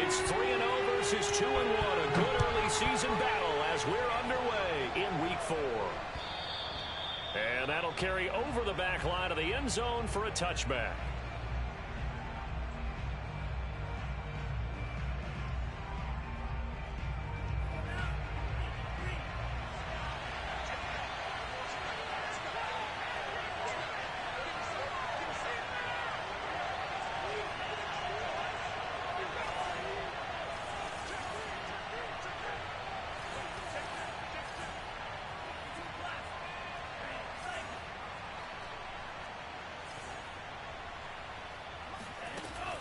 It's 3-0 versus 2-1. A good early season battle as we're underway in Week 4. And that'll carry over the back line of the end zone for a touchback.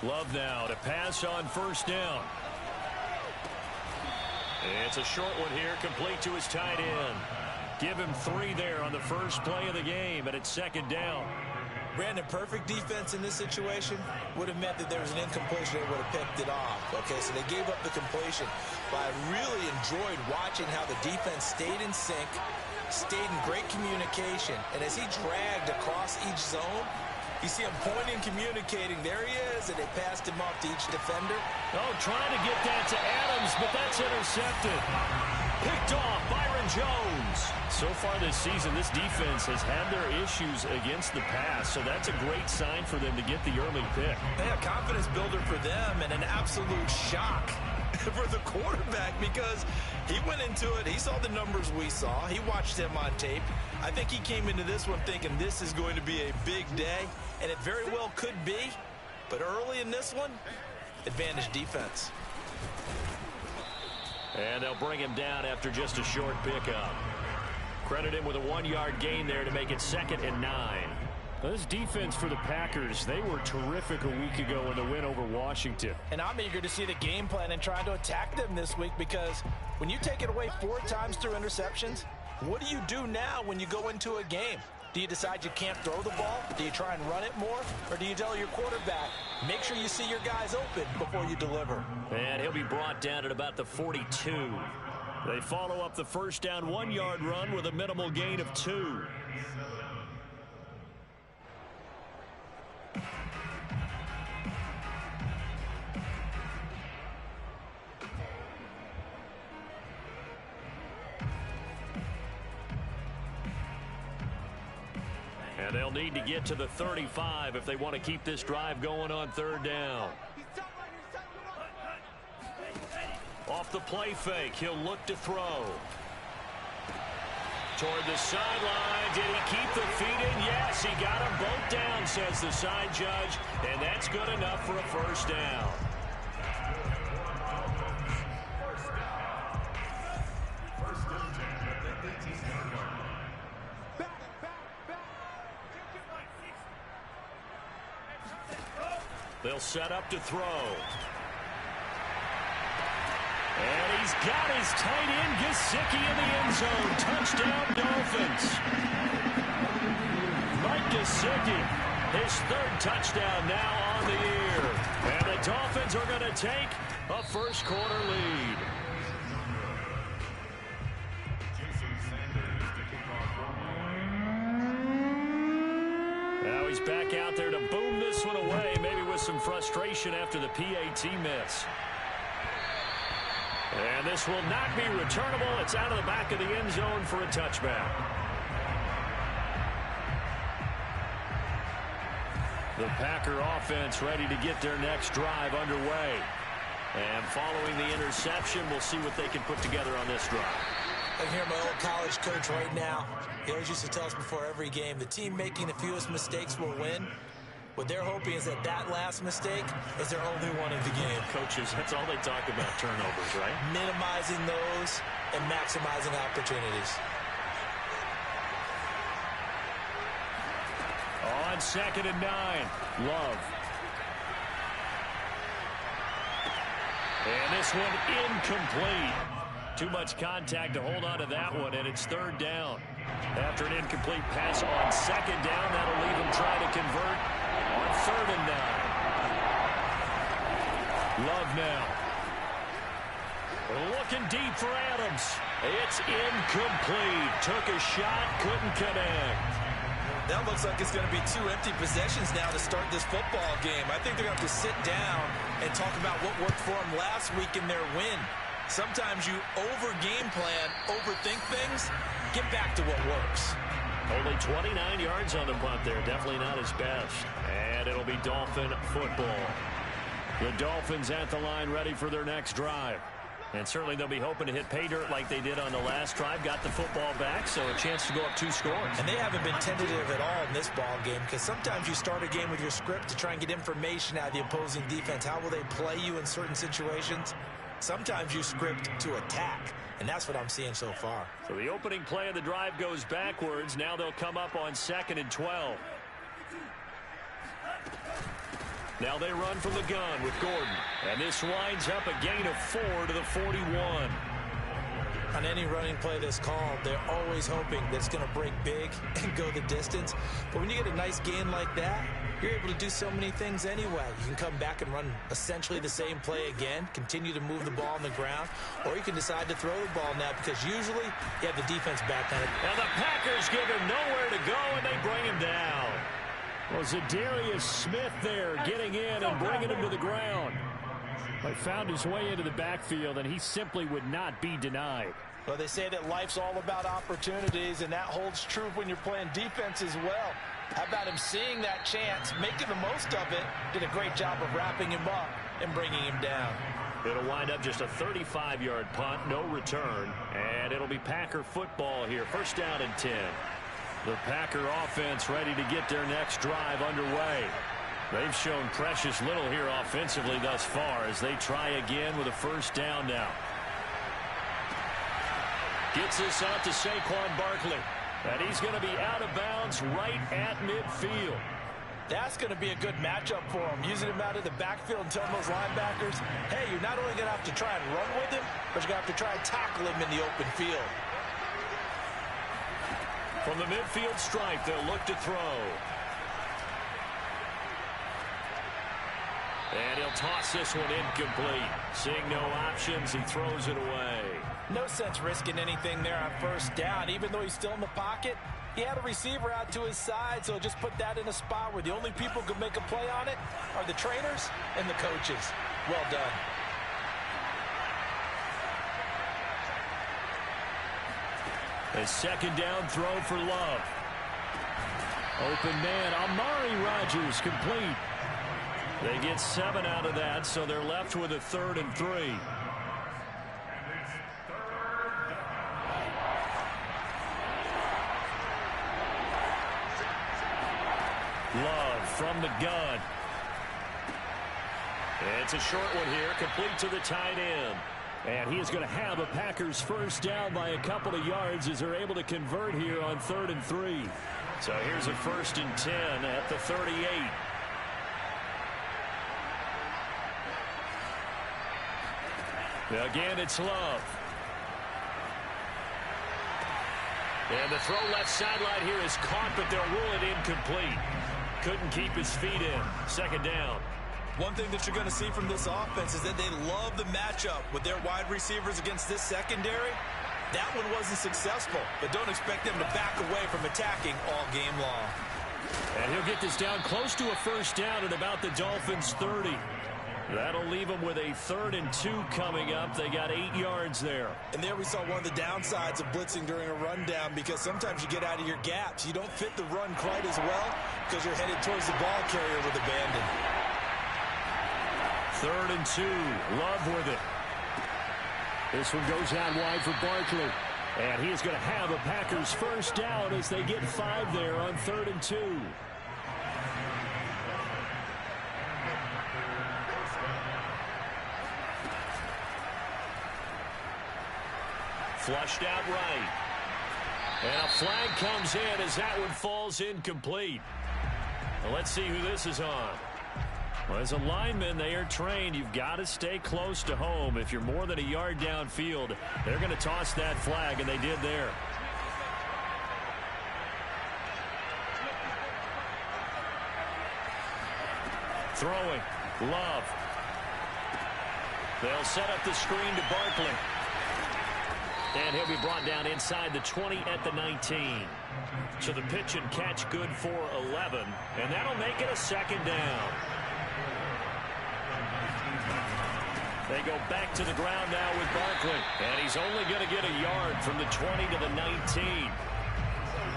Love now to pass on first down. It's a short one here, complete to his tight end. Give him 3 there on the first play of the game, and it's second down. Brandon, perfect defense in this situation would have meant that there was an incompletion. They would have picked it off. Okay, so they gave up the completion. But I really enjoyed watching how the defense stayed in sync, stayed in great communication, and as he dragged across each zone, you see him pointing, communicating. There he is, and they passed him off to each defender. Oh, trying to get that to Adams, but that's intercepted. Picked off Byron Jones. So far this season, this defense has had their issues against the pass, so that's a great sign for them to get the early pick. Yeah, confidence builder for them and an absolute shock for the quarterback because he went into it. He saw the numbers we saw. He watched them on tape. I think he came into this one thinking this is going to be a big day, and it very well could be. But early in this one, advantage defense. And they'll bring him down after just a short pickup. Credit him with a 1-yard gain there to make it 2nd and 9. This defense for the Packers, they were terrific a week ago in the win over Washington. And I'm eager to see the game plan and trying to attack them this week because when you take it away 4 times through interceptions, what do you do now when you go into a game? Do you decide you can't throw the ball? Do you try and run it more? Or do you tell your quarterback, make sure you see your guys open before you deliver? And he'll be brought down at about the 42. They follow up the first down 1-yard run with a minimal gain of 2. And they'll need to get to the 35 if they want to keep this drive going on 3rd down. Off the play fake, he'll look to throw. Toward the sideline, did he keep the feet in? Yes, he got them both down, says the side judge, and that's good enough for a first down. They'll set up to throw. And he's got his tight end, Gesicki, in the end zone. Touchdown, Dolphins. Mike Gesicki, his 3rd touchdown now on the year. And the Dolphins are going to take a first-quarter lead. Now he's back out there to boom this one away, maybe with some frustration after the PAT miss. And this will not be returnable. It's out of the back of the end zone for a touchback. The Packer offense ready to get their next drive underway. And following the interception, we'll see what they can put together on this drive. I can hear my old college coach right now. He always used to tell us before every game, the team making the fewest mistakes will win. What they're hoping is that that last mistake is their only one of the game. Coaches, that's all they talk about, turnovers, right? Minimizing those and maximizing opportunities. On 2nd and 9, Love. And this one incomplete. Too much contact to hold on to that one, and it's 3rd down. After an incomplete pass on 2nd down, that'll leave him trying to convert on 3rd and 9. Love now. Looking deep for Adams. It's incomplete. Took a shot, couldn't connect. That looks like it's going to be 2 empty possessions now to start this football game. I think they're going to have to sit down and talk about what worked for them last week in their win. Sometimes you over-game plan, overthink things. Get back to what works. Only 29 yards on the punt there. Definitely not his best. And it'll be Dolphin football. The Dolphins at the line ready for their next drive. And certainly they'll be hoping to hit pay dirt like they did on the last drive. Got the football back, so a chance to go up 2 scores. And they haven't been tentative at all in this ball game, because sometimes you start a game with your script to try and get information out of the opposing defense. How will they play you in certain situations? Sometimes you script to attack, and that's what I'm seeing so far. So the opening play of the drive goes backwards. Now they'll come up on 2nd and 12. Now they run from the gun with Gordon. And this winds up a gain of 4 to the 41. On any running play that's called, they're always hoping that it's going to break big and go the distance. But when you get a nice gain like that, you're able to do so many things anyway. You can come back and run essentially the same play again, continue to move the ball on the ground, or you can decide to throw the ball now, because usually you have the defense back on it. And the Packers give him nowhere to go, and they bring him down. Well, Zadarius Smith there getting in and bringing him to the ground. He found his way into the backfield, and he simply would not be denied. Well, they say that life's all about opportunities, and that holds true when you're playing defense as well. How about him seeing that chance, making the most of it, did a great job of wrapping him up and bringing him down. It'll wind up just a 35-yard punt, no return, and it'll be Packer football here. 1st down and 10. The Packer offense ready to get their next drive underway. They've shown precious little here offensively thus far as they try again with a 1st down now. Gets this out to Saquon Barkley. And he's going to be out of bounds right at midfield. That's going to be a good matchup for him. Using him out of the backfield and telling those linebackers, hey, you're not only going to have to try and run with him, but you're going to have to try and tackle him in the open field. From the midfield stripe, they'll look to throw. And he'll toss this one incomplete. Seeing no options, he throws it away. No sense risking anything there on 1st down. Even though he's still in the pocket, he had a receiver out to his side, so just put that in a spot where the only people who can make a play on it are the trainers and the coaches. Well done. A 2nd down throw for Love. Open man, Amari Rodgers complete. They get 7 out of that, so they're left with a 3rd and 3. Love from the gun. It's a short one here, complete to the tight end. And he is going to have a Packers 1st down by a couple of yards as they're able to convert here on 3rd and 3. So here's a 1st and 10 at the 38. Again, it's Love. And the throw left sideline here is caught, but they'll rule it incomplete. Couldn't keep his feet in. 2nd down. One thing that you're going to see from this offense is that they love the matchup with their wide receivers against this secondary. That one wasn't successful, but don't expect them to back away from attacking all game long. And he'll get this down close to a 1st down at about the Dolphins' 30. That'll leave them with a 3rd and 2 coming up. They got 8 yards there. And there we saw one of the downsides of blitzing during a rundown, because sometimes you get out of your gaps. You don't fit the run quite as well because you're headed towards the ball carrier with abandon. 3rd and 2. Love with it. This one goes out wide for Barkley. And he is going to have a Packers 1st down as they get 5 there on 3rd and 2. Flushed out right. And a flag comes in as that one falls incomplete. Well, let's see who this is on. Well, as a lineman, they are trained. You've got to stay close to home. If you're more than a yard downfield, they're going to toss that flag, and they did there. Throwing. Love. They'll set up the screen to Barkley. And he'll be brought down inside the 20 at the 19. So the pitch and catch good for 11. And that'll make it a second down. They go back to the ground now with Barkley. And he's only going to get a yard from the 20 to the 19.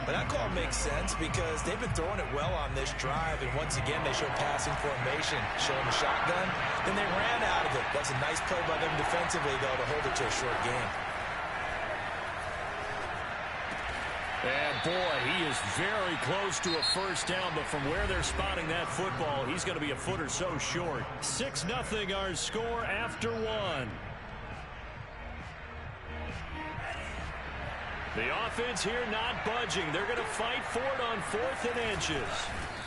But that call makes sense because they've been throwing it well on this drive. And once again, they show passing formation, showing the shotgun. Then they ran out of it. That's a nice play by them defensively, though, to hold it to a short game. And, boy, he is very close to a first down, but from where they're spotting that football, he's going to be a foot or so short. 6-0 our score after one. The offense here not budging. They're going to fight for it on 4th and inches.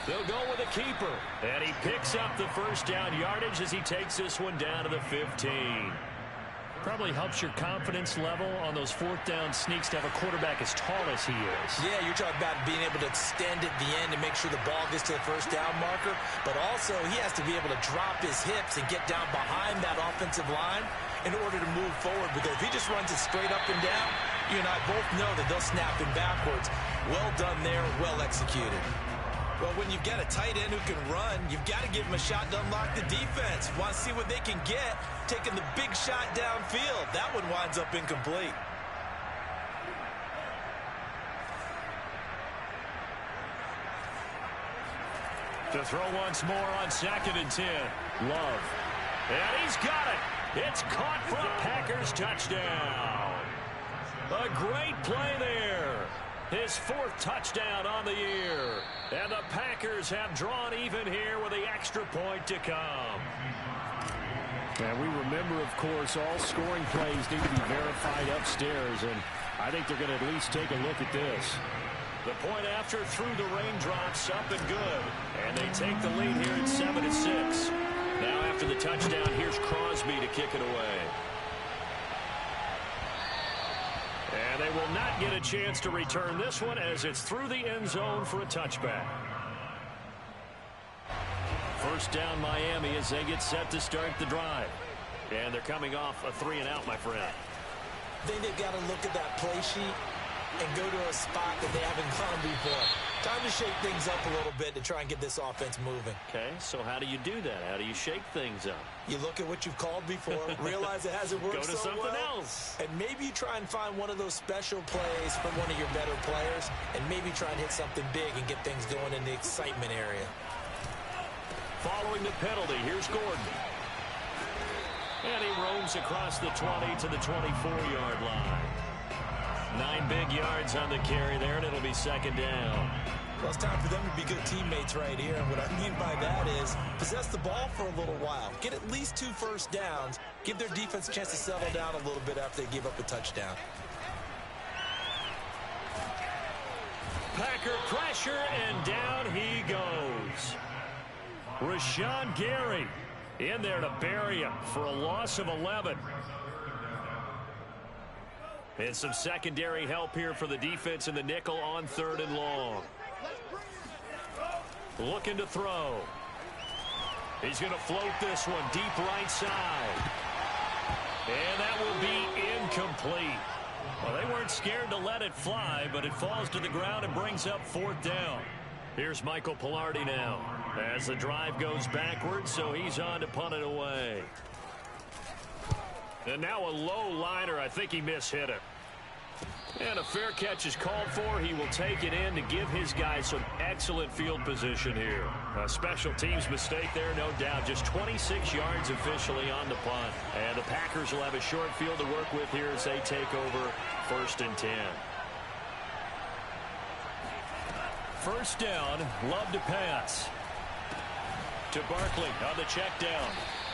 They'll go with a keeper. And he picks up the first down yardage as he takes this one down to the 15. Probably helps your confidence level on those 4th down sneaks to have a quarterback as tall as he is. Yeah, you're talking about being able to extend at the end and make sure the ball gets to the first down marker. But also, he has to be able to drop his hips and get down behind that offensive line in order to move forward. Because if he just runs it straight up and down, you and I both know that they'll snap him backwards. Well done there, well executed. Well, when you've got a tight end who can run, you've got to give him a shot to unlock the defense. Want to see what they can get, taking the big shot downfield. That one winds up incomplete. To throw once more on 2nd and 10. Love. And he's got it. It's caught for a Packers touchdown. A great play there. His 4th touchdown on the year. And the Packers have drawn even here with the extra point to come. And we remember, of course, all scoring plays need to be verified upstairs. And I think they're going to at least take a look at this. The point after through the raindrops, up and good. And they take the lead here at 7-6. Now after the touchdown, here's Crosby to kick it away. And they will not get a chance to return this one as it's through the end zone for a touchback. First down Miami as they get set to start the drive. And they're coming off a 3-and-out, my friend. I think they've got to look at that play sheet and go to a spot that they haven't gone before. Time to shake things up a little bit to try and get this offense moving. Okay, so how do you do that? How do you shake things up? You look at what you've called before, realize it hasn't worked so well. Go to something else. And maybe you try and find one of those special plays from one of your better players, and maybe try and hit something big and get things going in the excitement area. Following the penalty, here's Gordon. And he roams across the 20 to the 24-yard line. 9 big yards on the carry there, and it'll be 2nd down. Well, it's time for them to be good teammates right here. And what I mean by that is possess the ball for a little while. Get at least 2 first downs. Give their defense a chance to settle down a little bit after they give up a touchdown. Packer pressure, and down he goes. Rashawn Gary in there to bury him for a loss of 11. And some secondary help here for the defense in the nickel on 3rd and long. Looking to throw. He's going to float this one deep right side. And that will be incomplete. Well, they weren't scared to let it fly, but it falls to the ground and brings up 4th down. Here's Michael Pilardi now as the drive goes backwards, so he's on to punt it away. And now a low liner. I think he mishit it. And a fair catch is called for. He will take it in to give his guys some excellent field position here. A special teams mistake there, no doubt. Just 26 yards officially on the punt. And the Packers will have a short field to work with here as they take over 1st and 10. First down, Love to pass. To Barkley on the check down.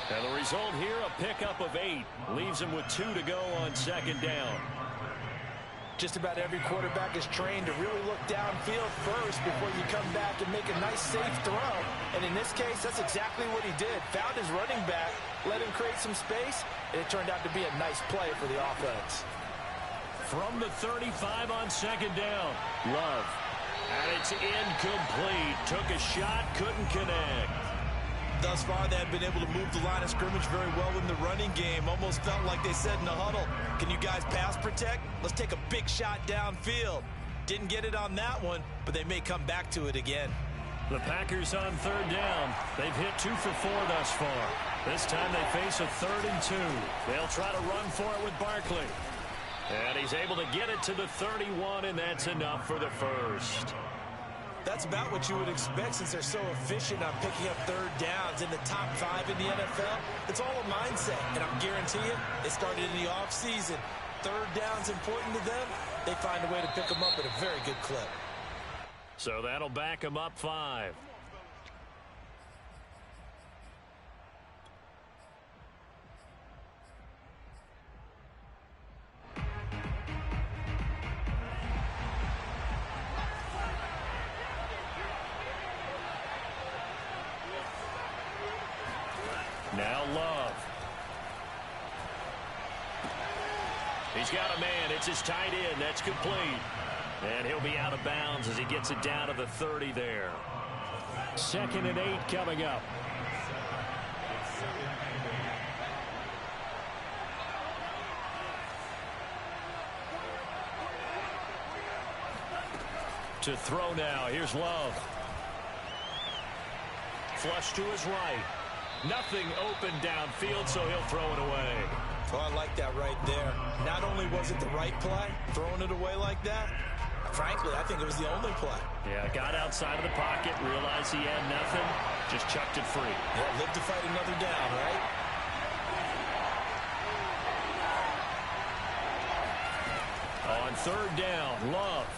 And the result here, a pickup of 8. Leaves him with 2 to go on 2nd down. Just about every quarterback is trained to really look downfield first before you come back and make a nice, safe throw. And in this case, that's exactly what he did. Found his running back, let him create some space, and it turned out to be a nice play for the offense. From the 35 on 2nd down, Love. And it's incomplete. Took a shot, couldn't connect. Thus far, they have been able to move the line of scrimmage very well in the running game. Almost felt like they said in the huddle, can you guys pass protect? Let's take a big shot downfield. Didn't get it on that one, but they may come back to it again. The Packers on third down. They've hit 2 for 4 thus far. This time they face a 3rd and 2. They'll try to run for it with Barkley. And he's able to get it to the 31, and that's enough for the first. That's about what you would expect since they're so efficient on picking up third downs in the top 5 in the NFL. It's all a mindset, and I'm guaranteeing you, they started in the offseason. Third down's important to them. They find a way to pick them up at a very good clip. So that'll back them up 5. Now Love. He's got a man. It's his tight end. That's complete. And he'll be out of bounds as he gets it down to the 30 there. 2nd and 8 coming up. To throw now. Here's Love. Flush to his right. Nothing open downfield, so he'll throw it away. Oh, I like that right there. Not only was it the right play, throwing it away like that, frankly, I think it was the only play. Yeah, got outside of the pocket, realized he had nothing, just chucked it free. Yeah, live to fight another down, right? On third down, Love.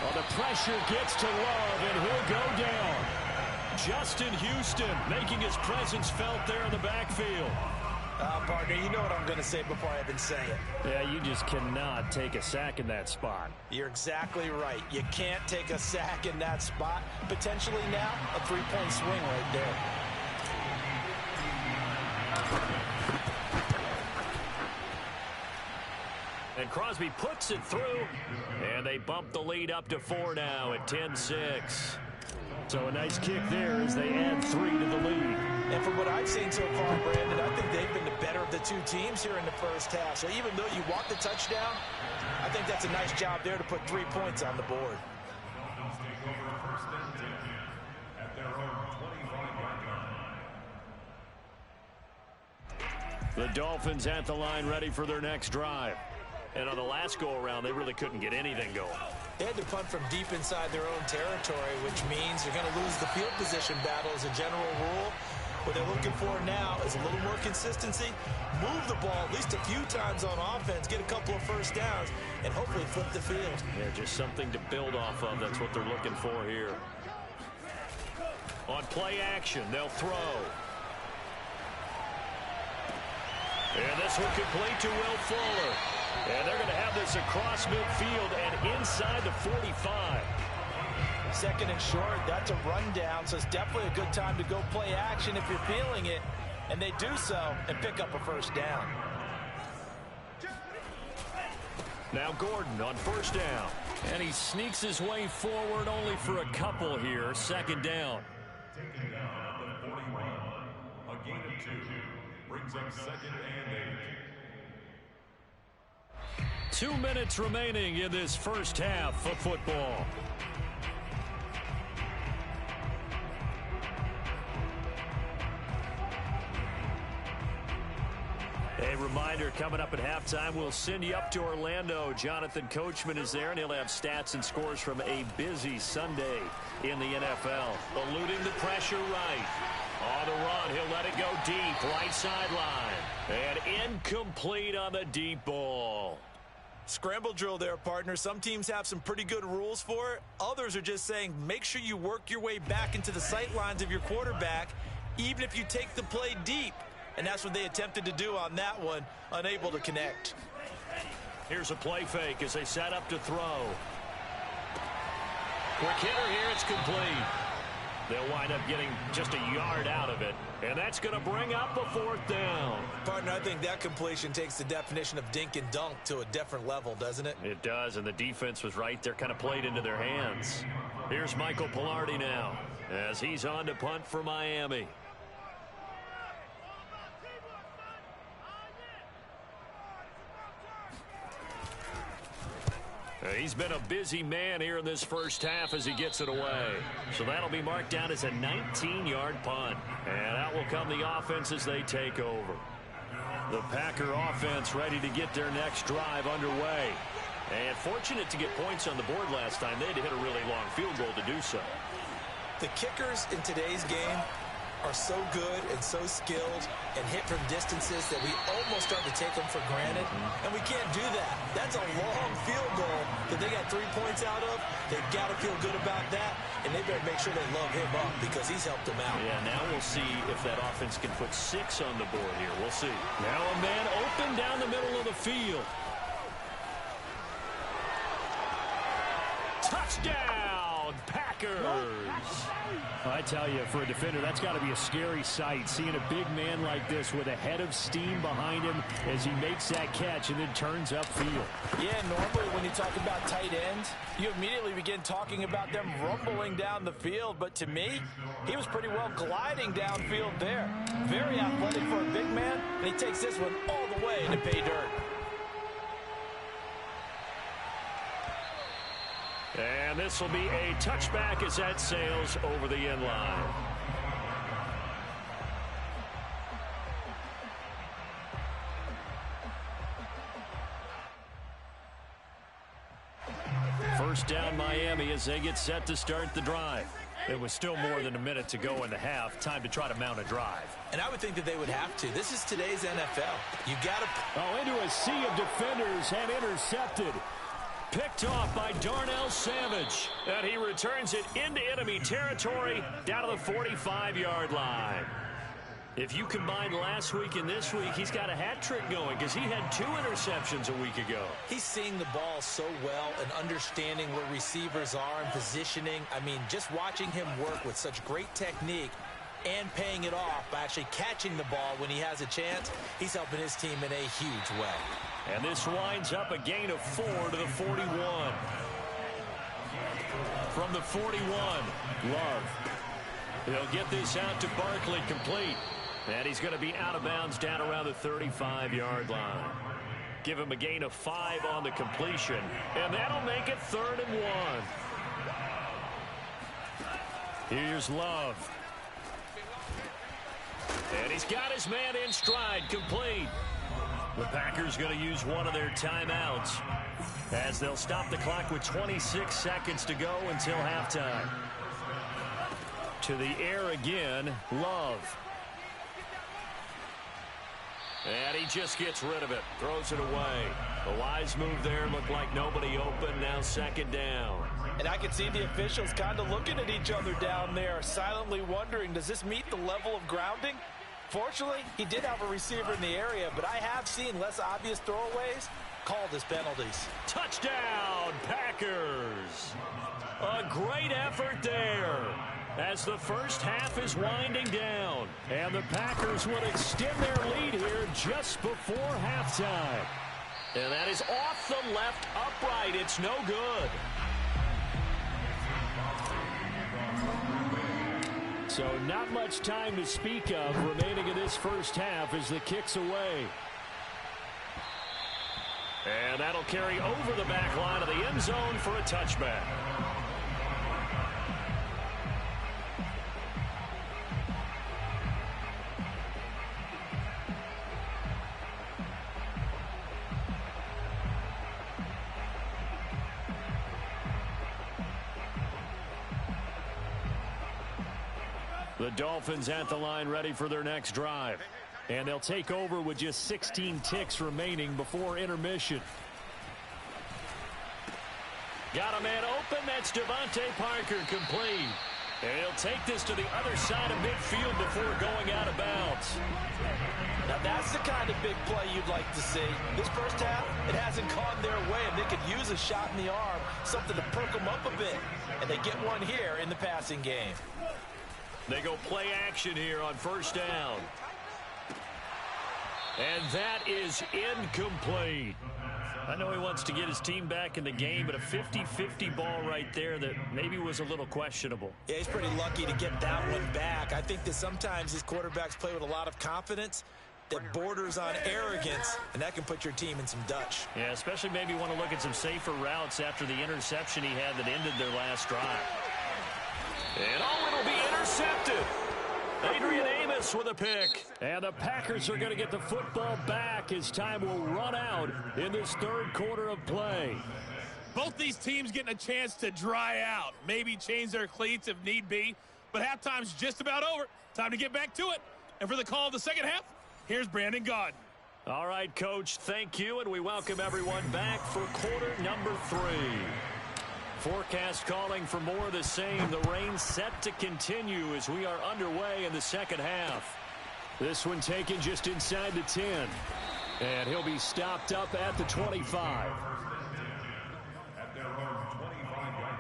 Oh, the pressure gets to Love, and he'll go down. Justin Houston making his presence felt there in the backfield. Partner, you know what I'm going to say before I even say it. Yeah, you just cannot take a sack in that spot. You're exactly right. You can't take a sack in that spot. Potentially now, a 3-point swing right there. And Crosby puts it through, and they bump the lead up to 4 now at 10-6. So a nice kick there as they add 3 to the lead. And from what I've seen so far, Brandon, I think they've been the better of the two teams here in the first half. So even though you want the touchdown, I think that's a nice job there to put 3 points on the board. The Dolphins at the line ready for their next drive. And on the last go-around, they really couldn't get anything going. They had to punt from deep inside their own territory, which means you're going to lose the field position battle as a general rule. What they're looking for now is a little more consistency, move the ball at least a few times on offense, get a couple of first downs, and hopefully flip the field. Yeah, just something to build off of. That's what they're looking for here. On play action, they'll throw. And this one complete to Will Fuller. And they're going to have this across midfield and inside the 45. 2nd and short, that's a rundown, so it's definitely a good time to go play action if you're feeling it. And they do so and pick up a first down. Now Gordon on first down. And he sneaks his way forward only for a couple here. 2nd down. Taking down at the 41. A gain of 2 brings up 2nd and 8. 2 minutes remaining in this first half of football. A reminder, coming up at halftime, we'll send you up to Orlando. Jonathan Coachman is there, and he'll have stats and scores from a busy Sunday in the NFL. Eluding the pressure right. On the run, he'll let it go deep, right sideline. And incomplete on the deep ball. Scramble drill there, partner. Some teams have some pretty good rules for it. Others are just saying make sure you work your way back into the sight lines of your quarterback, even if you take the play deep. And that's what they attempted to do on that one, unable to connect. Here's a play fake as they set up to throw. Quick hitter here, it's complete. They'll wind up getting just a yard out of it, and that's going to bring up a 4th down. Partner, I think that completion takes the definition of dink and dunk to a different level, doesn't it? It does, and the defense was right there, kind of played into their hands. Here's Michael Pilardi now. as he's on to punt for Miami. He's been a busy man here in this first half as he gets it away. So that'll be marked down as a 19-yard punt. And out will come the offense as they take over. The Packer offense ready to get their next drive underway. And fortunate to get points on the board last time. They had to hit a really long field goal to do so. The kickers in today's game are so good and so skilled and hit from distances that we almost start to take them for granted. And we can't do that. That's a long field goal that they got 3 points out of. They've got to feel good about that, and they better make sure they love him up because he's helped them out. Yeah, now we'll see if that offense can put 6 on the board here. We'll see. Now a man open down the middle of the field. Touchdown, Packers! I tell you, for a defender, that's got to be a scary sight, seeing a big man like this with a head of steam behind him as he makes that catch and then turns upfield. Yeah, normally when you talk about tight ends, you immediately begin talking about them rumbling down the field. But to me, he was pretty well gliding downfield there. Very athletic for a big man, and he takes this one all the way into pay dirt. And this will be a touchback as that sails over the end line. First down Miami as they get set to start the drive. It was still more than a minute to go in the half. Time to try to mount a drive. And I would think that they would have to. This is today's NFL. You got to... Oh, into a sea of defenders and intercepted. Picked off by Darnell Savage. And he returns it into enemy territory down to the 45-yard line. If you combine last week and this week, he's got a hat trick going because he had 2 interceptions a week ago. He's seeing the ball so well and understanding where receivers are and positioning. I mean, just watching him work with such great technique and paying it off by actually catching the ball when he has a chance, he's helping his team in a huge way. And this winds up a gain of 4 to the 41. From the 41, Love. He'll get this out to Barkley, complete. And he's going to be out of bounds down around the 35-yard line. Give him a gain of 5 on the completion. And that'll make it 3rd and 1. Here's Love. And he's got his man in stride, complete. The Packers going to use one of their timeouts as they'll stop the clock with 26 seconds to go until halftime. To the air again, Love. And he just gets rid of it, throws it away. A wise move there, looked like nobody open, now 2nd down. And I can see the officials kind of looking at each other down there, silently wondering, does this meet the level of grounding? Fortunately, he did have a receiver in the area, but I have seen less obvious throwaways called as penalties. Touchdown, Packers! A great effort there as the first half is winding down. And the Packers would extend their lead here just before halftime. And that is off the left upright. It's no good. So not much time to speak of remaining in this first half as the kick's away. And that'll carry over the back line of the end zone for a touchback. The Dolphins at the line ready for their next drive. And they'll take over with just 16 ticks remaining before intermission. Got a man open. That's Devontae Parker, complete. And he'll take this to the other side of midfield before going out of bounds. Now that's the kind of big play you'd like to see. This first half, it hasn't gone their way, and they could use a shot in the arm, something to perk them up a bit. And they get one here in the passing game. They go play action here on 1st down. And that is incomplete. I know he wants to get his team back in the game, but a 50-50 ball right there that maybe was a little questionable. Yeah, he's pretty lucky to get that one back. I think that sometimes these quarterbacks play with a lot of confidence that borders on arrogance, and that can put your team in some Dutch. Yeah, especially maybe want to look at some safer routes after the interception he had that ended their last drive. And it'll be intercepted. Adrian Amos with a pick. And the Packers are going to get the football back as time will run out in this third quarter of play. Both these teams getting a chance to dry out, maybe change their cleats if need be, but halftime's just about over. Time to get back to it. And for the call of the second half, here's Brandon Gaudin. All right, Coach, thank you, and we welcome everyone back for quarter number 3. Forecast calling for more of the same. The rain set to continue as we are underway in the second half. This one taken just inside the 10. And he'll be stopped up at the 25. At their own 25-yard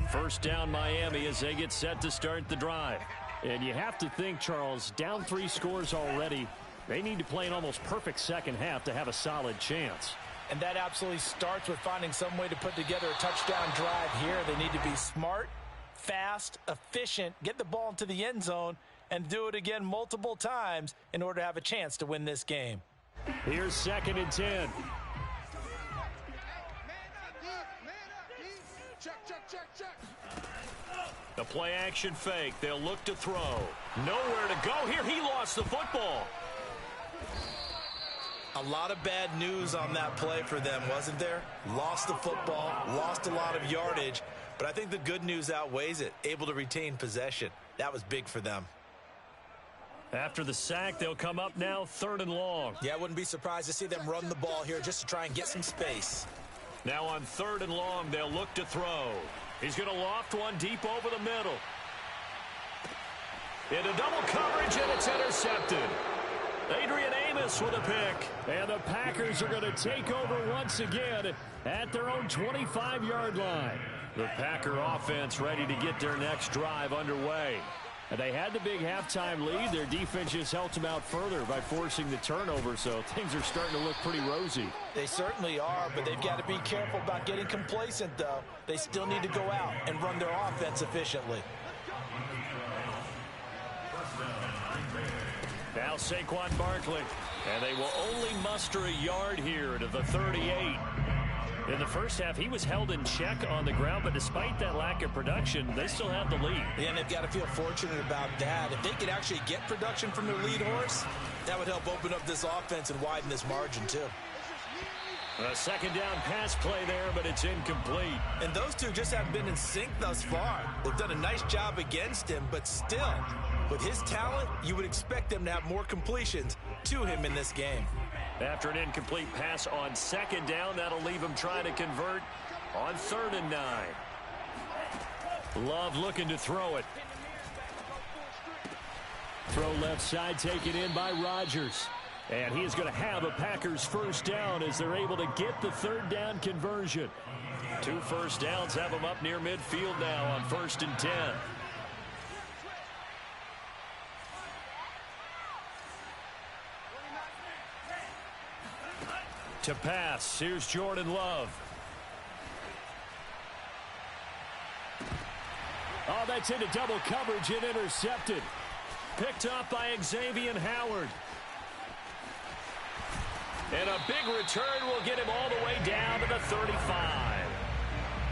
line. First down, Miami, as they get set to start the drive. And you have to think, Charles, down 3 scores already. They need to play an almost perfect second half to have a solid chance. And that absolutely starts with finding some way to put together a touchdown drive here. They need to be smart, fast, efficient, get the ball into the end zone, and do it again multiple times in order to have a chance to win this game. Here's 2nd and 10. The play action fake. They'll look to throw. Nowhere to go here. He lost the football. A lot of bad news on that play for them, wasn't there? Lost the football, lost a lot of yardage, but I think the good news outweighs it. Able to retain possession. That was big for them. After the sack, they'll come up now 3rd and long. Yeah, I wouldn't be surprised to see them run the ball here just to try and get some space. Now on 3rd and long, they'll look to throw. He's going to loft one deep over the middle. Into double coverage, and it's intercepted. Adrian Amos with a pick. And the Packers are going to take over once again at their own 25-yard line. The Packer offense ready to get their next drive underway. And they had the big halftime lead. Their defense just helped them out further by forcing the turnover, so things are starting to look pretty rosy. They certainly are, but they've got to be careful about getting complacent, though. They still need to go out and run their offense efficiently. Now Saquon Barkley, and they will only muster a yard here to the 38. In the first half, he was held in check on the ground, but despite that lack of production, they still have the lead. Yeah, and they've got to feel fortunate about that. If they could actually get production from their lead horse, that would help open up this offense and widen this margin, too. A 2nd down pass play there, but it's incomplete. And those two just haven't been in sync thus far. They've done a nice job against him, but still, with his talent, you would expect them to have more completions to him in this game. After an incomplete pass on 2nd down, that'll leave him trying to convert on 3rd and 9. Love looking to throw it. Throw left side taken in by Rodgers. And he is going to have a Packers first down as they're able to get the 3rd down conversion. 2 first downs have them up near midfield now on 1st and 10. To pass, here's Jordan Love. Oh, that's into double coverage and intercepted. Picked up by Xavier Howard. And a big return will get him all the way down to the 35.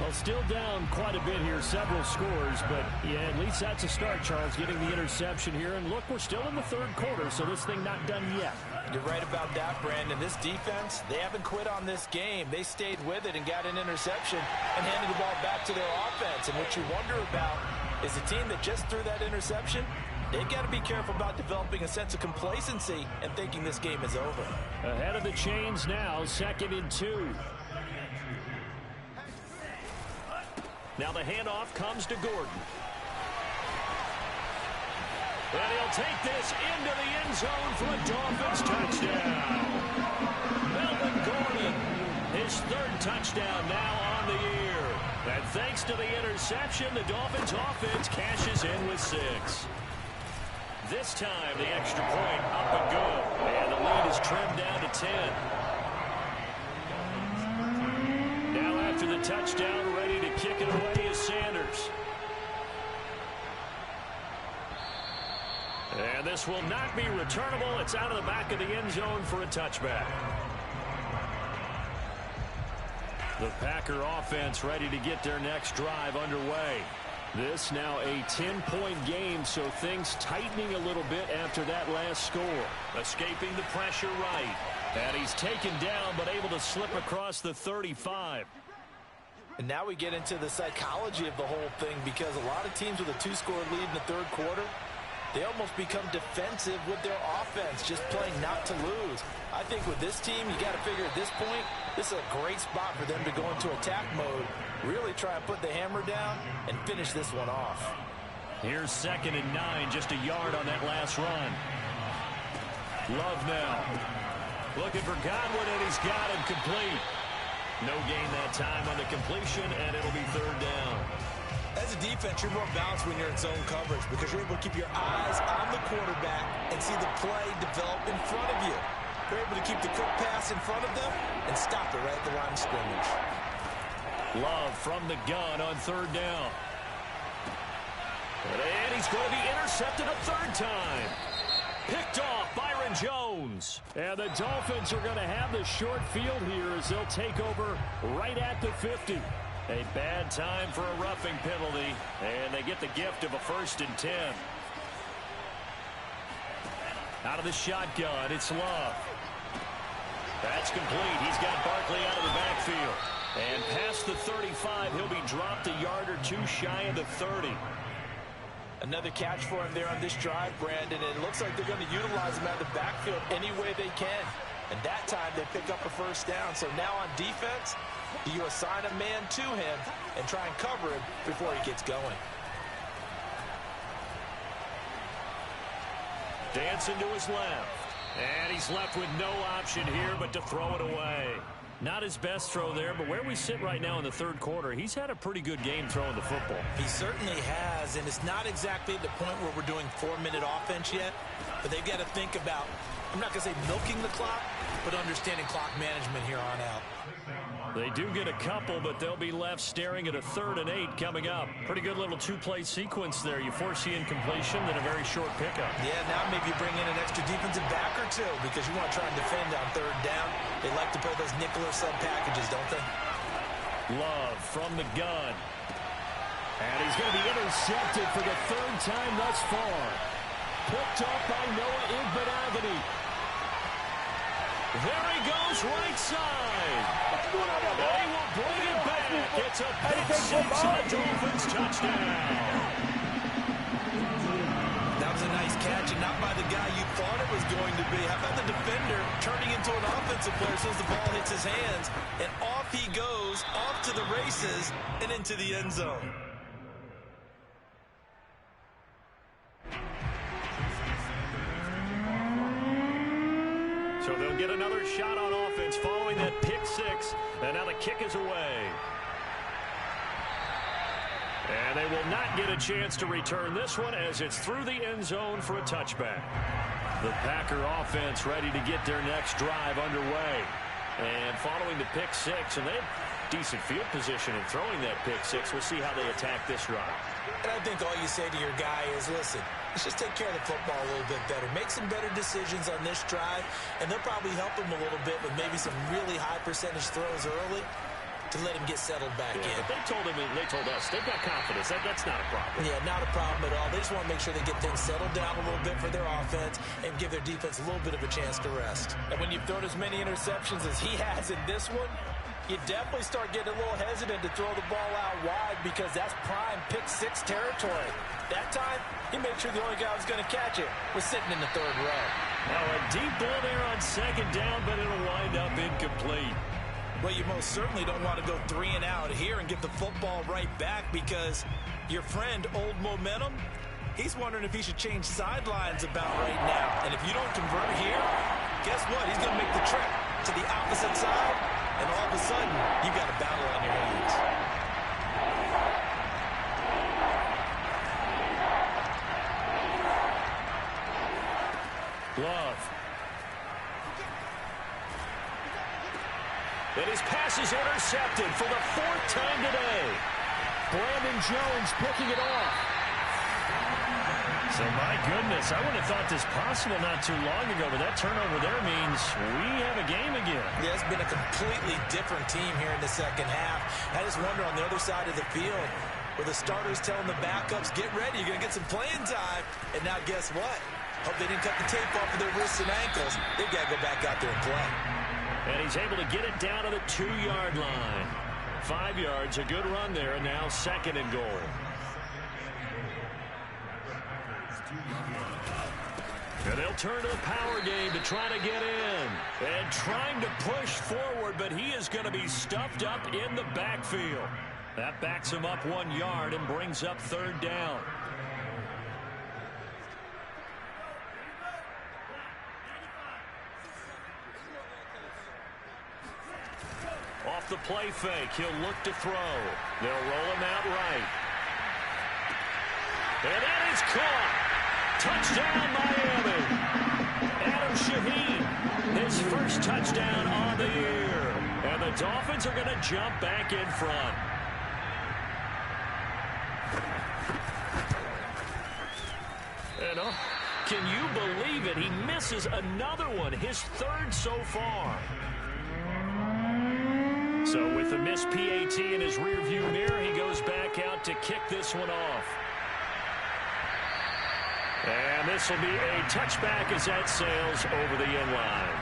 Well, still down quite a bit here, several scores, but yeah, at least that's a start, Charles, getting the interception here. And look, we're still in the 3rd quarter, so this thing not done yet. You're right about that, Brandon. This defense, they haven't quit on this game. They stayed with it and got an interception and handed the ball back to their offense. And what you wonder about is a team that just threw that interception, they've got to be careful about developing a sense of complacency and thinking this game is over. Ahead of the chains now, 2nd and 2. Now the handoff comes to Gordon. And he'll take this into the end zone for a Dolphins touchdown. Melvin Gordon, his 3rd touchdown now on the year. And thanks to the interception, the Dolphins offense cashes in with 6. This time, the extra point up and good. And the lead is trimmed down to 10. Now after the touchdown, ready to kick it away is Sanders. And this will not be returnable. It's out of the back of the end zone for a touchback. The Packer offense ready to get their next drive underway. This now a 10-point game, so things tightening a little bit after that last score. Escaping the pressure right. And he's taken down, but able to slip across the 35. And now we get into the psychology of the whole thing, because a lot of teams with a 2-score lead in the third quarter, they almost become defensive with their offense, just playing not to lose. I think with this team, you got to figure at this point, this is a great spot for them to go into attack mode, really try and put the hammer down and finish this one off. Here's 2nd and 9, just a yard on that last run. Love now. Looking for Godwin, and he's got him complete. No gain that time on the completion, and it'll be 3rd down. As a defense, you're more balanced when you're in zone coverage because you're able to keep your eyes on the quarterback and see the play develop in front of you. You're able to keep the quick pass in front of them and stop it right at the line of scrimmage. Love from the gun on 3rd down. And he's going to be intercepted a 3rd time. Picked off Byron Jones. And the Dolphins are going to have the short field here as they'll take over right at the 50. A bad time for a roughing penalty, and they get the gift of a 1st and 10. Out of the shotgun, it's Love. That's complete. He's got Barkley out of the backfield. And past the 35, he'll be dropped a yard or 2 shy of the 30. Another catch for him there on this drive, Brandon. It looks like they're going to utilize him out of the backfield any way they can. And that time they pick up a 1st down. So now on defense, you assign a man to him and try and cover him before he gets going. Dancing to his left. And he's left with no option here but to throw it away. Not his best throw there, but where we sit right now in the 3rd quarter, he's had a pretty good game throwing the football. He certainly has, and it's not exactly at the point where we're doing 4-minute offense yet, but they've got to think about, I'm not going to say milking the clock, but understanding clock management here on out. They do get a couple, but they'll be left staring at a 3rd and 8 coming up. Pretty good little 2-play sequence there. You force the incompletion, then a very short pickup. Yeah, now maybe you bring in an extra defensive back or 2 because you want to try and defend on 3rd down. They like to play those nickel or sub packages, don't they? Love from the gun. And he's going to be intercepted for the 3rd time thus far. Picked up by Noah Igbenogany. There he goes, right side. And he will bring it back. It's a pick 6 and a Dolphins touchdown. That was a nice catch, and not by the guy you thought it was going to be. How about the defender turning into an offensive player as soon as the ball hits his hands, and off he goes, off to the races, and into the end zone. So they'll get another shot on offense following that pick 6, and now the kick is away. And they will not get a chance to return this one as it's through the end zone for a touchback. The Packer offense ready to get their next drive underway. And following the pick 6, and they have decent field position in throwing that pick 6. We'll see how they attack this drive. And I think all you say to your guy is, listen, let's just take care of the football a little bit better. Make some better decisions on this drive, and they'll probably help him a little bit with maybe some really high percentage throws early to let him get settled back in. But they told him, and they told us, they've got confidence. That's not a problem. Yeah, not a problem at all. They just want to make sure they get things settled down a little bit for their offense and give their defense a little bit of a chance to rest. And when you've thrown as many interceptions as he has in this one, you definitely start getting a little hesitant to throw the ball out wide because that's prime pick 6 territory. That time, he made sure the only guy who was going to catch it was sitting in the 3rd row. Now a deep ball there on 2nd down, but it'll wind up incomplete. Well, you most certainly don't want to go 3 and out here and give the football right back because your friend, Old Momentum, he's wondering if he should change sidelines about right now. And if you don't convert here, guess what? He's going to make the trip to the opposite side, and all of a sudden, you've got a battle on your hands. Love. And his pass is intercepted for the 4th time today. Brandon Jones picking it off. So, my goodness, I wouldn't have thought this possible not too long ago, but that turnover there means we have a game again. Yeah, it's been a completely different team here in the second half. I just wonder on the other side of the field where the starters telling the backups, get ready, you're going to get some playing time. And now guess what? Hope they didn't cut the tape off of their wrists and ankles. They've got to go back out there and play. And he's able to get it down to the 2-yard line. 5 yards, a good run there, and now 2nd and goal. And they'll turn to the power game to try to get in. And trying to push forward, but he is going to be stuffed up in the backfield. That backs him up 1 yard and brings up 3rd down. Off the play fake, he'll look to throw. They'll roll him out right. And that is caught. Touchdown, Miami. Adam Shaheen, his first touchdown on the year. And the Dolphins are going to jump back in front. And can you believe it? He misses another one, his 3rd so far. So with the missed PAT in his rearview mirror, he goes back out to kick this one off. And this will be a touchback as that sails over the end line.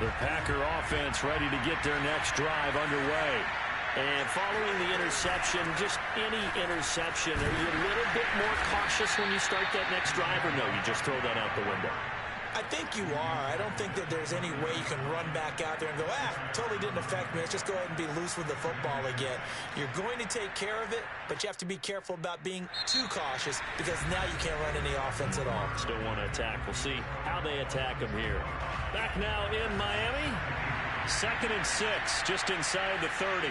The Packer offense ready to get their next drive underway. And following the interception, just any interception, are you a little bit more cautious when you start that next drive, or no, you just throw that out the window? I think you are. I don't think that there's any way you can run back out there and go, totally didn't affect me. Let's just go ahead and be loose with the football again. You're going to take care of it, but you have to be careful about being too cautious because now you can't run any offense at all. Still want to attack. We'll see how they attack them here. Back now in Miami. 2nd and 6, just inside the 30.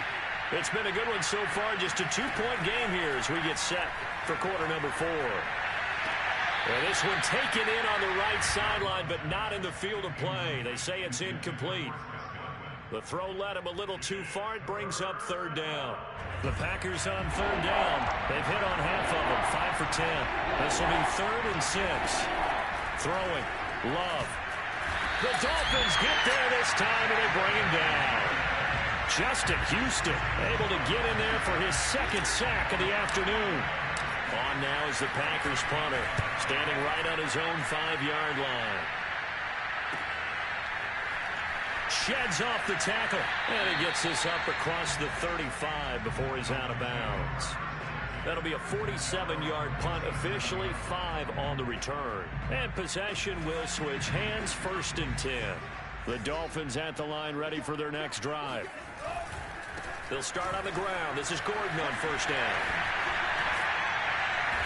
It's been a good one so far. Just a 2-point game here as we get set for quarter number 4. And this one taken in on the right sideline, but not in the field of play. They say it's incomplete. The throw led him a little too far. It brings up 3rd down. The Packers on 3rd down. They've hit on half of them, 5 for 10. This will be 3rd and 6. Throwing. Love. The Dolphins get there this time, and they bring him down. Justin Houston able to get in there for his 2nd sack of the afternoon. On now is the Packers punter, standing right on his own 5-yard line. Sheds off the tackle, and he gets this up across the 35 before he's out of bounds. That'll be a 47-yard punt, officially 5 on the return. And possession will switch hands, 1st and 10. The Dolphins at the line ready for their next drive. They'll start on the ground. This is Gordon on 1st down.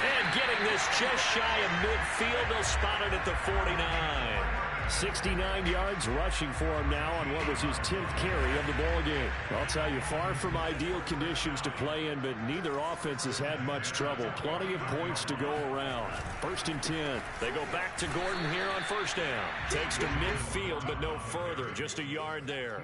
And getting this just shy of midfield, they'll spot it at the 49. 69 yards rushing for him now on what was his 10th carry of the ball game. I'll tell you, far from ideal conditions to play in, but neither offense has had much trouble. Plenty of points to go around. 1st and 10. They go back to Gordon here on 1st down. Takes to midfield, but no further. Just a yard there.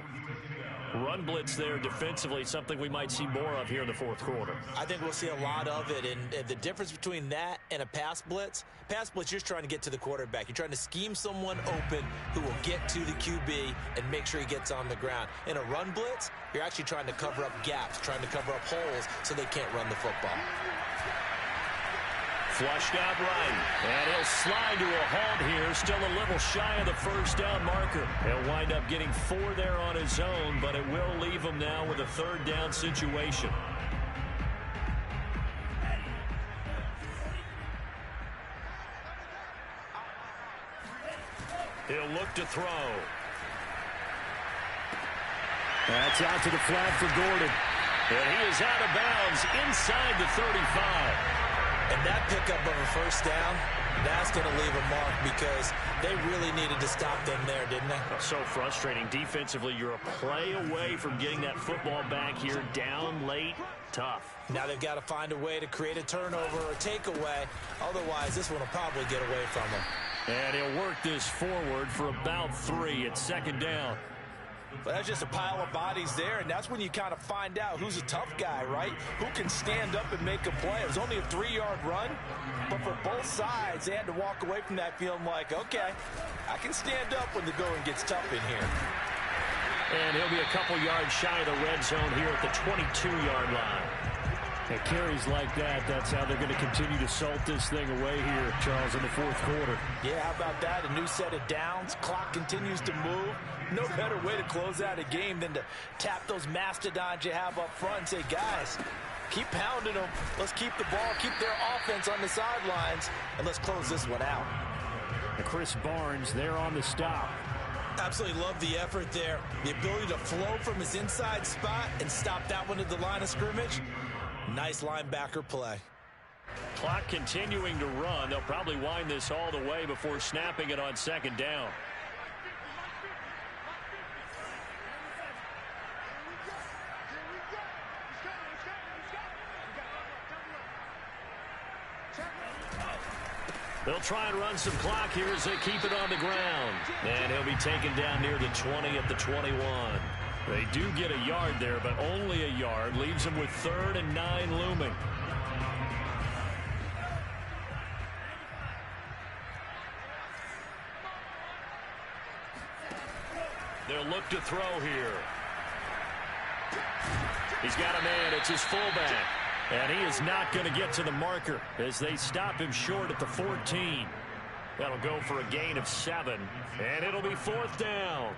Run blitz there defensively, something we might see more of here in the 4th quarter. I think we'll see a lot of it, and the difference between that and a pass blitz, you're just trying to get to the quarterback. You're trying to scheme someone open who will get to the QB and make sure he gets on the ground. In a run blitz, you're actually trying to cover up gaps, trying to cover up holes so they can't run the football. Flushed out right, and he'll slide to a halt here, still a little shy of the 1st down marker. He'll wind up getting 4 there on his own, but it will leave him now with a 3rd down situation. He'll look to throw. That's out to the flat for Gordon. And he is out of bounds inside the 35. And that pickup of a first down, that's going to leave a mark because they really needed to stop them there, didn't they? So frustrating. Defensively, you're a play away from getting that football back here down late. Tough. Now they've got to find a way to create a turnover or takeaway. Otherwise, this one will probably get away from them. And he'll work this forward for about 3. It's second down. But that's just a pile of bodies there, and that's when you kind of find out who's a tough guy, right? Who can stand up and make a play. It was only a 3-yard run, but for both sides, they had to walk away from that feeling like, okay, I can stand up when the going gets tough in here. And he'll be a couple yards shy of the red zone here at the 22-yard line. At carries like that, that's how they're going to continue to salt this thing away here, Charles, in the fourth quarter. Yeah, how about that? A new set of downs. Clock continues to move. No better way to close out a game than to tap those mastodons you have up front and say, guys, keep pounding them. Let's keep the ball, keep their offense on the sidelines, and let's close this one out. And Chris Barnes there on the stop. Absolutely love the effort there. The ability to flow from his inside spot and stop that one at the line of scrimmage. Nice linebacker play. Clock continuing to run. They'll probably wind this all the way before snapping it on second down. They'll try and run some clock here as they keep it on the ground. And he'll be taken down near the 20 at the 21. They do get a yard there, but only a yard. Leaves them with 3rd and 9 looming. They'll look to throw here. He's got a man. It's his fullback. And he is not going to get to the marker as they stop him short at the 14. That'll go for a gain of 7. And it'll be 4th down.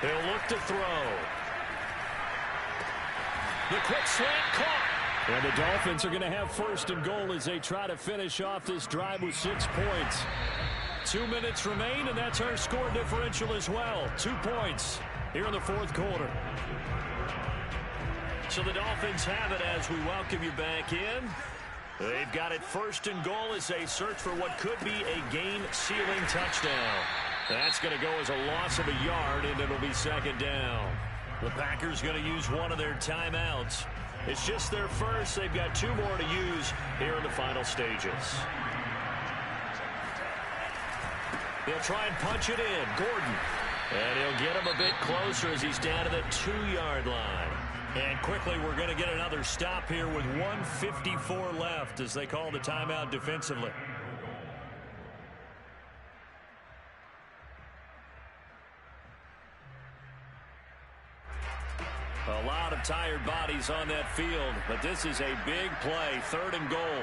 They'll look to throw. The quick slant caught. And the Dolphins are going to have 1st and goal as they try to finish off this drive with 6 points. 2 minutes remain, and that's our score differential as well. 2 points here in the fourth quarter. So the Dolphins have it as we welcome you back in. They've got it 1st and goal as they search for what could be a game-sealing touchdown. That's going to go as a loss of a yard, and it'll be 2nd down. The Packers going to use one of their timeouts. It's just their first. They've got 2 more to use here in the final stages. They'll try and punch it in. Gordon. And he'll get him a bit closer as he's down to the 2-yard line. And quickly, we're going to get another stop here with 1:54 left as they call the timeout defensively. A lot of tired bodies on that field, but this is a big play, 3rd and goal.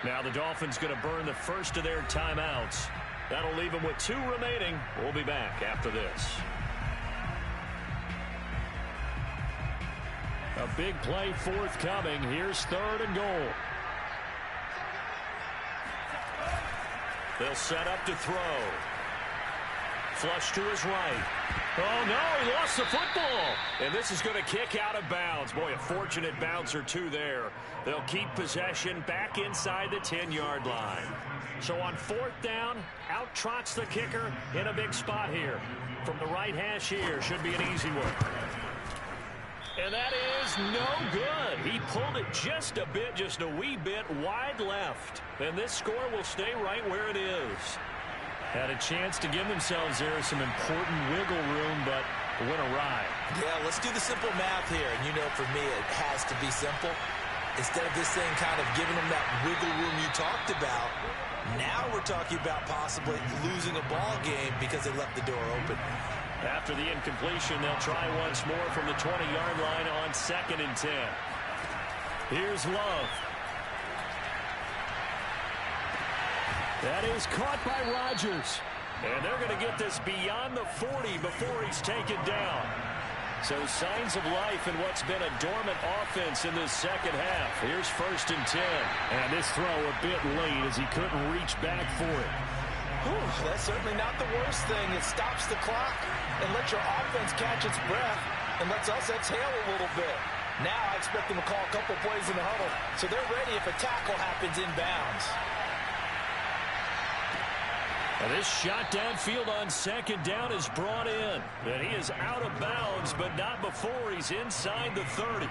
Now the Dolphins going to burn the first of their timeouts. That'll leave them with 2 remaining. We'll be back after this. A big play forthcoming. Here's 3rd and goal. They'll set up to throw. Flush to his right. Oh, no, he lost the football. And this is going to kick out of bounds. Boy, a fortunate bounce or 2 there. They'll keep possession back inside the 10-yard line. So on 4th down, out trots the kicker in a big spot here. From the right hash here, should be an easy one. And that is no good. He pulled it just a bit, just a wee bit wide left. And this score will stay right where it is. Had a chance to give themselves there some important wiggle room, but went awry. Yeah, let's do the simple math here. And you know, for me, it has to be simple. Instead of this thing kind of giving them that wiggle room you talked about, now we're talking about possibly losing a ball game because they left the door open. After the incompletion, they'll try once more from the 20-yard line on 2nd and 10. Here's Love. That is caught by Rodgers. And they're going to get this beyond the 40 before he's taken down. So signs of life in what's been a dormant offense in this second half. Here's 1st and 10. And this throw a bit late as he couldn't reach back for it. Whew, that's certainly not the worst thing. It stops the clock and lets your offense catch its breath and lets us exhale a little bit. Now I expect them to call a couple plays in the huddle so they're ready if a tackle happens inbounds. And this shot downfield on 2nd down is brought in. And he is out of bounds, but not before he's inside the 30.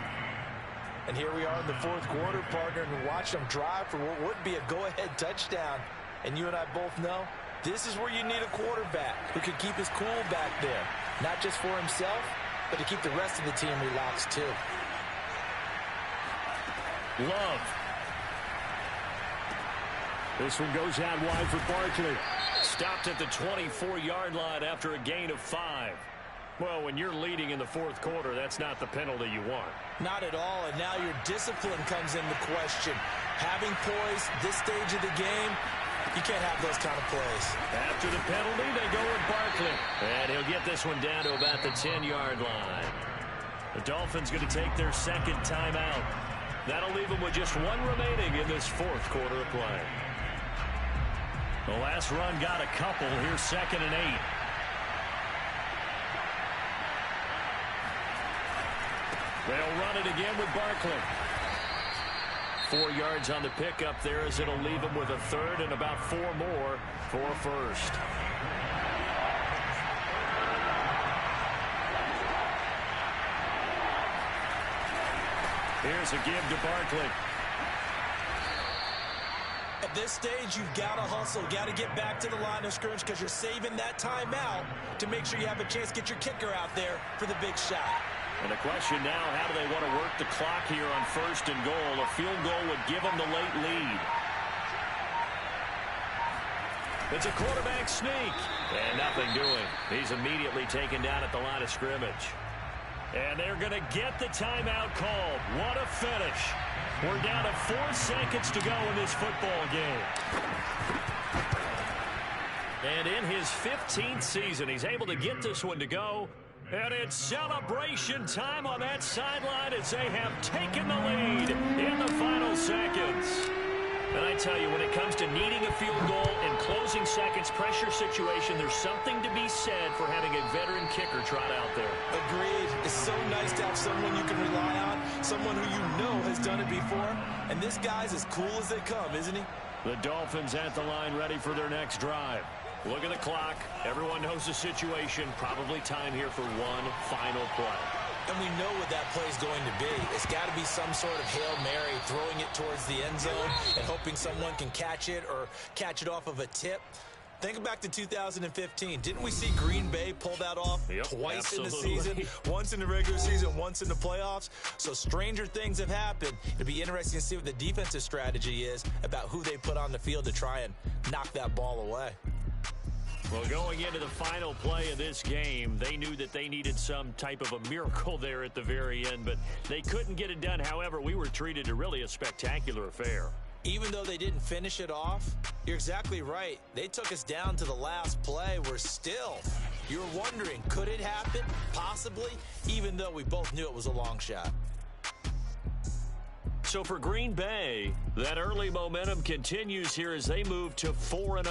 And here we are in the 4th quarter, partner, and watch them drive for what would be a go-ahead touchdown. And you and I both know this is where you need a quarterback who can keep his cool back there. Not just for himself, but to keep the rest of the team relaxed too. Love. This one goes out wide for Barkley. Stopped at the 24-yard line after a gain of 5. Well, when you're leading in the 4th quarter, that's not the penalty you want. Not at all, and now your discipline comes into question. Having poise this stage of the game, you can't have those kind of plays. After the penalty, they go with Barkley. And he'll get this one down to about the 10-yard line. The Dolphins going to take their 2nd timeout. That'll leave them with just one remaining in this 4th quarter of play. The last run got a couple. Here's 2nd and 8. They'll run it again with Barkley. 4 yards on the pickup there as it'll leave him with a 3rd and about 4 more for a 1st. Here's a give to Barkley. At this stage, you've got to hustle, got to get back to the line of scrimmage because you're saving that timeout to make sure you have a chance to get your kicker out there for the big shot. And the question now, how do they want to work the clock here on 1st and goal? A field goal would give them the late lead. It's a quarterback sneak. And nothing doing. He's immediately taken down at the line of scrimmage. And they're going to get the timeout called. What a finish. We're down to 4 seconds to go in this football game. And in his 15th season, he's able to get this one to go. And it's celebration time on that sideline as they have taken the lead in the final seconds. And I tell you, when it comes to needing a field goal in closing seconds, pressure situation, there's something to be said for having a veteran kicker trot out there. Agreed. It's so nice to have someone you can rely on, someone who you know has done it before. And this guy's as cool as they come, isn't he? The Dolphins at the line ready for their next drive. Look at the clock. Everyone knows the situation. Probably time here for one final play. And we know what that play is going to be. It's got to be some sort of Hail Mary, throwing it towards the end zone and hoping someone can catch it or catch it off of a tip. Think back to 2015. Didn't we see Green Bay pull that off twice in the season? Once in the regular season, once in the playoffs. So stranger things have happened. It'll be interesting to see what the defensive strategy is about who they put on the field to try and knock that ball away. Well, going into the final play of this game, they knew that they needed some type of a miracle there at the very end, but they couldn't get it done. However, we were treated to really a spectacular affair. Even though they didn't finish it off, you're exactly right. They took us down to the last play. We're still, you're wondering, could it happen? Possibly, even though we both knew it was a long shot. So for Green Bay, that early momentum continues here as they move to 4-0.